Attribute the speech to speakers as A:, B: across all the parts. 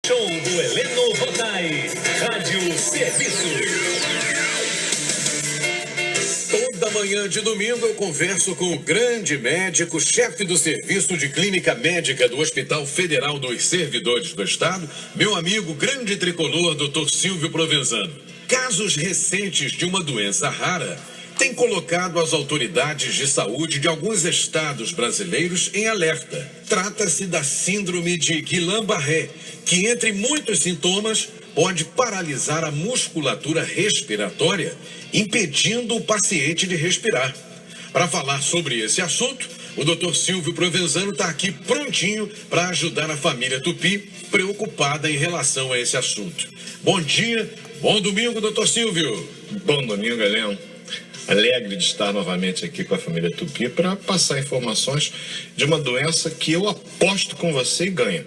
A: Show do Heleno Rodai, Rádio Serviço. Toda manhã de domingo eu converso com o grande médico, chefe do Serviço de Clínica Médica do Hospital Federal dos Servidores do Estado, meu amigo grande tricolor, Dr. Silvio Provenzano. Casos recentes de uma doença rara têm colocado as autoridades de saúde de alguns estados brasileiros em alerta. Trata-se da síndrome de Guillain-Barré, que, entre muitos sintomas, pode paralisar a musculatura respiratória, impedindo o paciente de respirar. Para falar sobre esse assunto, o Dr. Silvio Provenzano está aqui prontinho para ajudar a família Tupi, preocupada em relação a esse assunto. Bom dia, bom domingo, Dr. Silvio.
B: Bom domingo, Heleno. Alegre de estar novamente aqui com a família Tupi para passar informações de uma doença que eu aposto com você e ganho.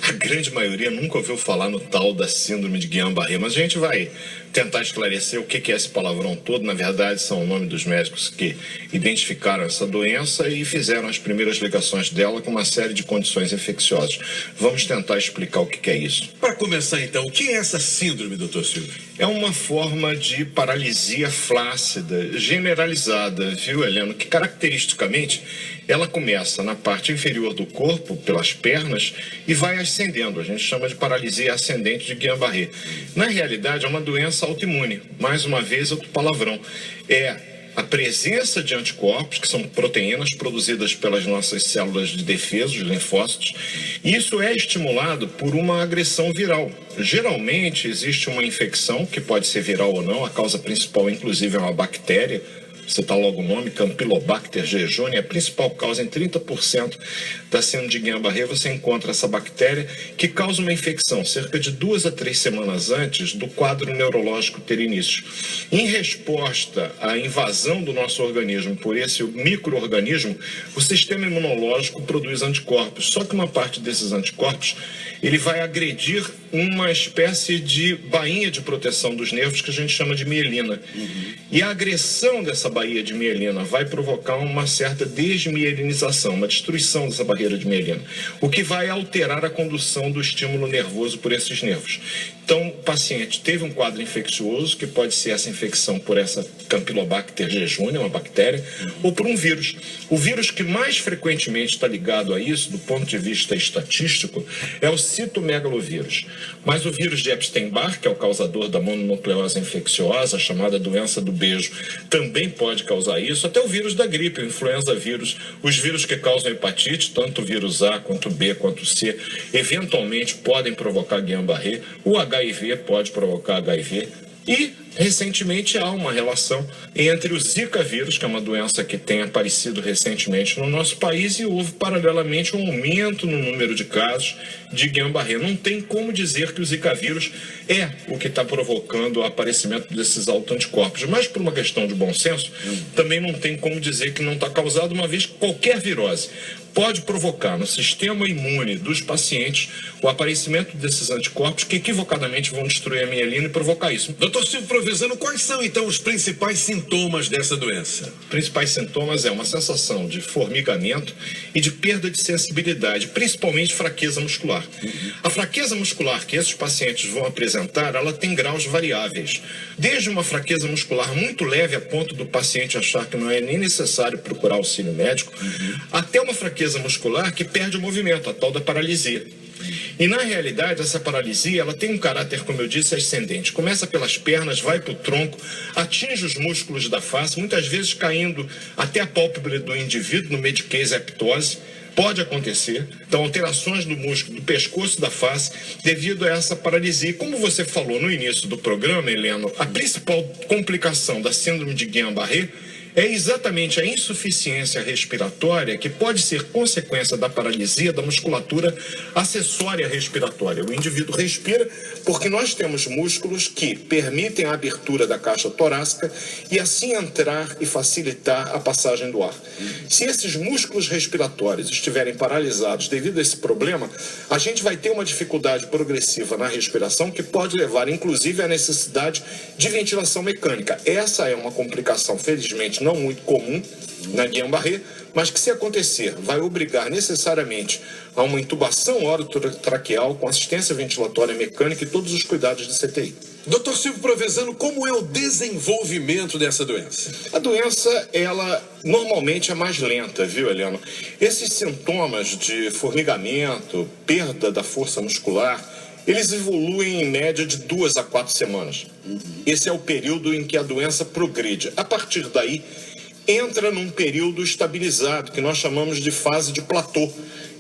B: A grande maioria nunca ouviu falar no tal da síndrome de Guillain-Barré, mas a gente vai tentar esclarecer o que é esse palavrão todo. Na verdade, são o nome dos médicos que identificaram essa doença e fizeram as primeiras ligações dela com uma série de condições infecciosas. Vamos tentar explicar o que é isso.
A: Para começar, então, o que é essa síndrome, doutor Silvio?
B: É uma forma de paralisia flácida, generalizada, viu, Heleno? Que caracteristicamente ela começa na parte inferior do corpo, pelas pernas, e vai ascendendo. A gente chama de paralisia ascendente de Guillain-Barré. Na realidade, é uma doença autoimune. Mais uma vez, outro palavrão. É a presença de anticorpos, que são proteínas produzidas pelas nossas células de defesa, os linfócitos. Isso é estimulado por uma agressão viral. Geralmente, existe uma infecção, que pode ser viral ou não, a causa principal, inclusive, é uma bactéria. Você está logo o nome, Campylobacter jejuni, a principal causa em 30% da síndrome de Guillain-Barré. Você encontra essa bactéria que causa uma infecção cerca de 2 a 3 semanas antes do quadro neurológico ter início. Em resposta à invasão do nosso organismo por esse micro-organismo, o sistema imunológico produz anticorpos. Só que uma parte desses anticorpos ele vai agredir uma espécie de bainha de proteção dos nervos que a gente chama de mielina. E a agressão dessa baía de mielina vai provocar uma certa desmielinização, uma destruição dessa barreira de mielina, o que vai alterar a condução do estímulo nervoso por esses nervos. Então, o paciente teve um quadro infeccioso, que pode ser essa infecção por essa Campylobacter jejuni, uma bactéria, ou por um vírus. O vírus que mais frequentemente está ligado a isso, do ponto de vista estatístico, é o citomegalovírus. Mas o vírus de Epstein-Barr, que é o causador da mononucleose infecciosa, chamada doença do beijo, também pode causar isso. Até o vírus da gripe, o influenza vírus, os vírus que causam hepatite, tanto o vírus A, quanto o B, quanto o C, eventualmente podem provocar Guillain-Barré. O HIV pode provocar HIV. E, recentemente, há uma relação entre o Zika vírus, que é uma doença que tem aparecido recentemente no nosso país, e houve, paralelamente, um aumento no número de casos de Guillain-Barré. Não tem como dizer que o Zika vírus é o que está provocando o aparecimento desses autoanticorpos. Mas, por uma questão de bom senso, também não tem como dizer que não está causado, uma vez que qualquer virose pode provocar no sistema imune dos pacientes o aparecimento desses anticorpos que equivocadamente vão destruir a mielina e provocar isso.
A: Doutor Silvio Provenzano, quais são então os principais sintomas dessa doença?
B: Os principais sintomas é uma sensação de formigamento e de perda de sensibilidade, principalmente fraqueza muscular. A fraqueza muscular que esses pacientes vão apresentar, ela tem graus variáveis. Desde uma fraqueza muscular muito leve a ponto do paciente achar que não é nem necessário procurar auxílio médico, até uma fraqueza muscular que perde o movimento, a tal da paralisia. E na realidade essa paralisia ela tem um caráter, como eu disse, ascendente. Começa pelas pernas, vai para o tronco, atinge os músculos da face, muitas vezes caindo até a pálpebra do indivíduo, no meio de case eptose. Pode acontecer, então, alterações do músculo, do pescoço, da face, devido a essa paralisia. Como você falou no início do programa, Heleno, a principal complicação da síndrome de Guillain-Barré é exatamente a insuficiência respiratória, que pode ser consequência da paralisia da musculatura acessória respiratória. O indivíduo respira porque nós temos músculos que permitem a abertura da caixa torácica e assim entrar e facilitar a passagem do ar. Se esses músculos respiratórios estiverem paralisados devido a esse problema, a gente vai ter uma dificuldade progressiva na respiração que pode levar, inclusive, à necessidade de ventilação mecânica. Essa é uma complicação, felizmente, não muito comum na Guillain-Barré, mas que, se acontecer, vai obrigar necessariamente a uma intubação orotraqueal com assistência ventilatória mecânica e todos os cuidados de CTI.
A: Dr. Silvio Provenzano, como é o desenvolvimento dessa doença?
B: A doença, ela normalmente é mais lenta, viu, Heleno? Esses sintomas de formigamento, perda da força muscular, eles evoluem em média de 2 a 4 semanas. Esse é o período em que a doença progride. A partir daí, entra num período estabilizado, que nós chamamos de fase de platô,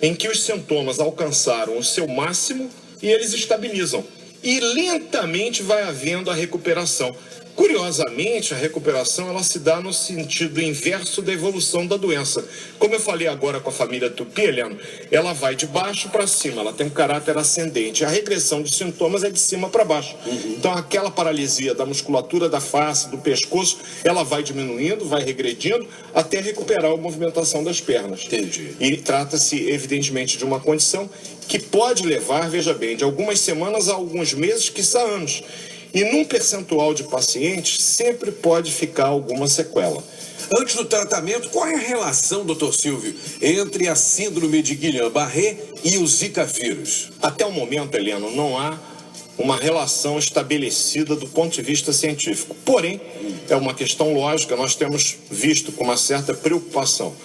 B: em que os sintomas alcançaram o seu máximo e eles estabilizam. E lentamente vai havendo a recuperação. Curiosamente, a recuperação ela se dá no sentido inverso da evolução da doença. Como eu falei agora com a família Tupi, Heleno, ela vai de baixo para cima, ela tem um caráter ascendente. A regressão de sintomas é de cima para baixo. Então, aquela paralisia da musculatura da face, do pescoço, ela vai diminuindo, vai regredindo, até recuperar a movimentação das pernas.
A: Entendi.
B: E trata-se, evidentemente, de uma condição que pode levar, veja bem, de algumas semanas a alguns meses, quiçá anos. E num percentual de pacientes, sempre pode ficar alguma sequela.
A: Antes do tratamento, qual é a relação, doutor Silvio, entre a síndrome de Guillain-Barré e o Zika vírus?
B: Até o momento, Heleno, não há uma relação estabelecida do ponto de vista científico. Porém, é uma questão lógica, nós temos visto com uma certa preocupação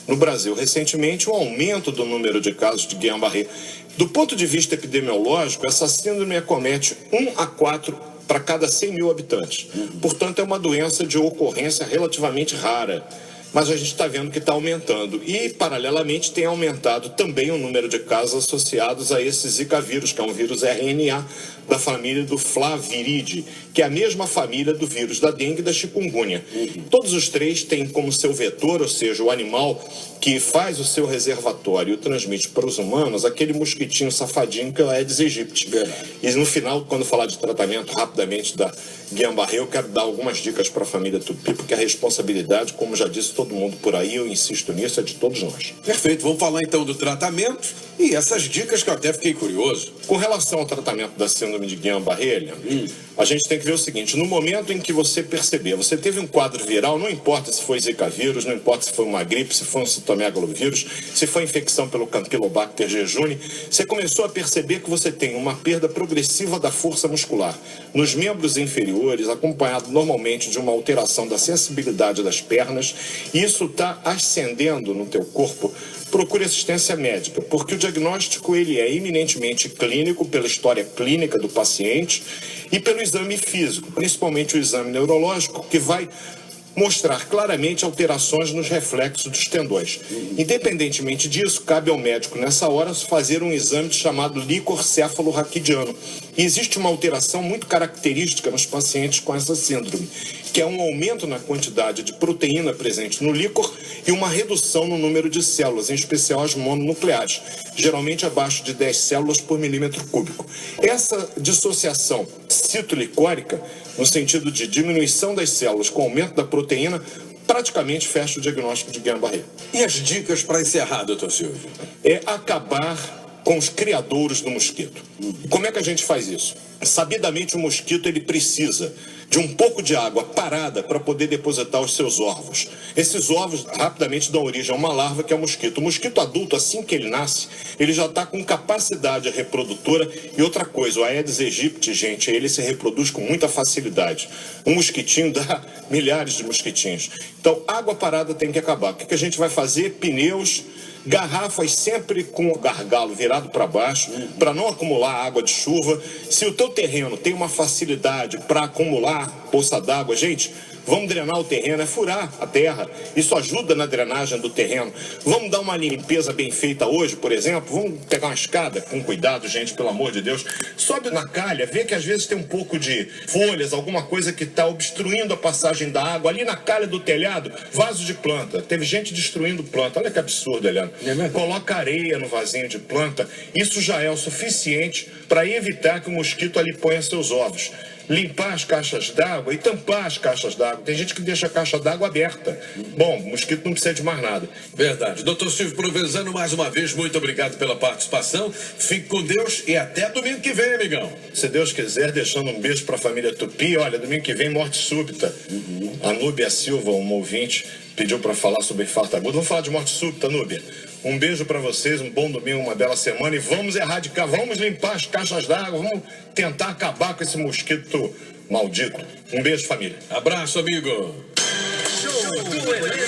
B: no Brasil, recentemente, o aumento do número de casos de Guillain-Barré. Do ponto de vista epidemiológico, essa síndrome acomete 1 a 4 para cada 100 mil habitantes. Portanto, é uma doença de ocorrência relativamente rara. Mas a gente está vendo que está aumentando. E, paralelamente, tem aumentado também o número de casos associados a esse Zika vírus, que é um vírus RNA da família do Flaviridae, que é a mesma família do vírus da dengue e da chikungunya. Todos os três têm como seu vetor, ou seja, o animal que faz o seu reservatório e o transmite para os humanos, aquele mosquitinho safadinho que é o Aedes aegypti. E no final, quando falar de tratamento rapidamente da Guillain-Barré, eu quero dar algumas dicas para a família Tupi, porque a responsabilidade, como já disse todo mundo por aí, eu insisto nisso, é de todos nós.
A: Perfeito, vamos falar então do tratamento e essas dicas que eu até fiquei curioso.
B: Com relação ao tratamento da síndrome de Guillain-Barré, a gente tem que ver o seguinte: no momento em que você perceber, você teve um quadro viral, não importa se foi Zika vírus, não importa se foi uma gripe, se foi um citomegalovírus, se foi infecção pelo Campylobacter jejuni, você começou a perceber que você tem uma perda progressiva da força muscular nos membros inferiores, acompanhado normalmente de uma alteração da sensibilidade das pernas, e isso está ascendendo no teu corpo, procure assistência médica, porque o diagnóstico ele é eminentemente clínico, pela história clínica do paciente e pelo exame físico, principalmente o exame neurológico, que vai mostrar claramente alterações nos reflexos dos tendões. Independentemente disso, cabe ao médico, nessa hora, fazer um exame chamado líquor cefalorraquidiano. E existe uma alteração muito característica nos pacientes com essa síndrome, que é um aumento na quantidade de proteína presente no líquor e uma redução no número de células, em especial as mononucleares, geralmente abaixo de 10 células por milímetro cúbico. Essa dissociação citolicórica, no sentido de diminuição das células com aumento da proteína, praticamente fecha o diagnóstico de Guillain-Barré.
A: E as dicas para encerrar, doutor Silvio?
B: É acabar com os criadouros do mosquito. Como é que a gente faz isso? Sabidamente, o mosquito ele precisa de um pouco de água parada para poder depositar os seus ovos. Esses ovos rapidamente dão origem a uma larva que é o mosquito. O mosquito adulto, assim que ele nasce, ele já está com capacidade reprodutora. E outra coisa, o Aedes aegypti, gente, ele se reproduz com muita facilidade. Um mosquitinho dá milhares de mosquitinhos. Então, água parada tem que acabar. O que a gente vai fazer? Pneus, garrafas sempre com o gargalo virado para baixo, para não acumular água de chuva. Se o teu terreno tem uma facilidade para acumular poça d'água, gente, vamos drenar o terreno, é furar a terra. Isso ajuda na drenagem do terreno. Vamos dar uma limpeza bem feita hoje, por exemplo. Vamos pegar uma escada com cuidado, gente, pelo amor de Deus. Sobe na calha, vê que às vezes tem um pouco de folhas, alguma coisa que está obstruindo a passagem da água. Ali na calha do telhado, vaso de planta. Teve gente destruindo planta. Olha que absurdo, Helena. Coloca areia no vasinho de planta. Isso já é o suficiente para evitar que o mosquito ali ponha seus ovos. limpar as caixas d'água e tampar as caixas d'água. Tem gente que deixa a caixa d'água aberta. Bom, o mosquito não precisa de mais nada.
A: Verdade. Doutor Silvio Provenzano, mais uma vez, muito obrigado pela participação. Fique com Deus e até domingo que vem, amigão.
B: Se Deus quiser, deixando um beijo para a família Tupi. Olha, domingo que vem, morte súbita. A Núbia Silva, uma ouvinte, pediu para falar sobre infarto agudo. Vamos falar de morte súbita, Núbia. Um beijo para vocês, um bom domingo, uma bela semana. E vamos erradicar, vamos limpar as caixas d'água, vamos tentar acabar com esse mosquito maldito. Um beijo, família.
A: Abraço, amigo.
C: Show do Elenco.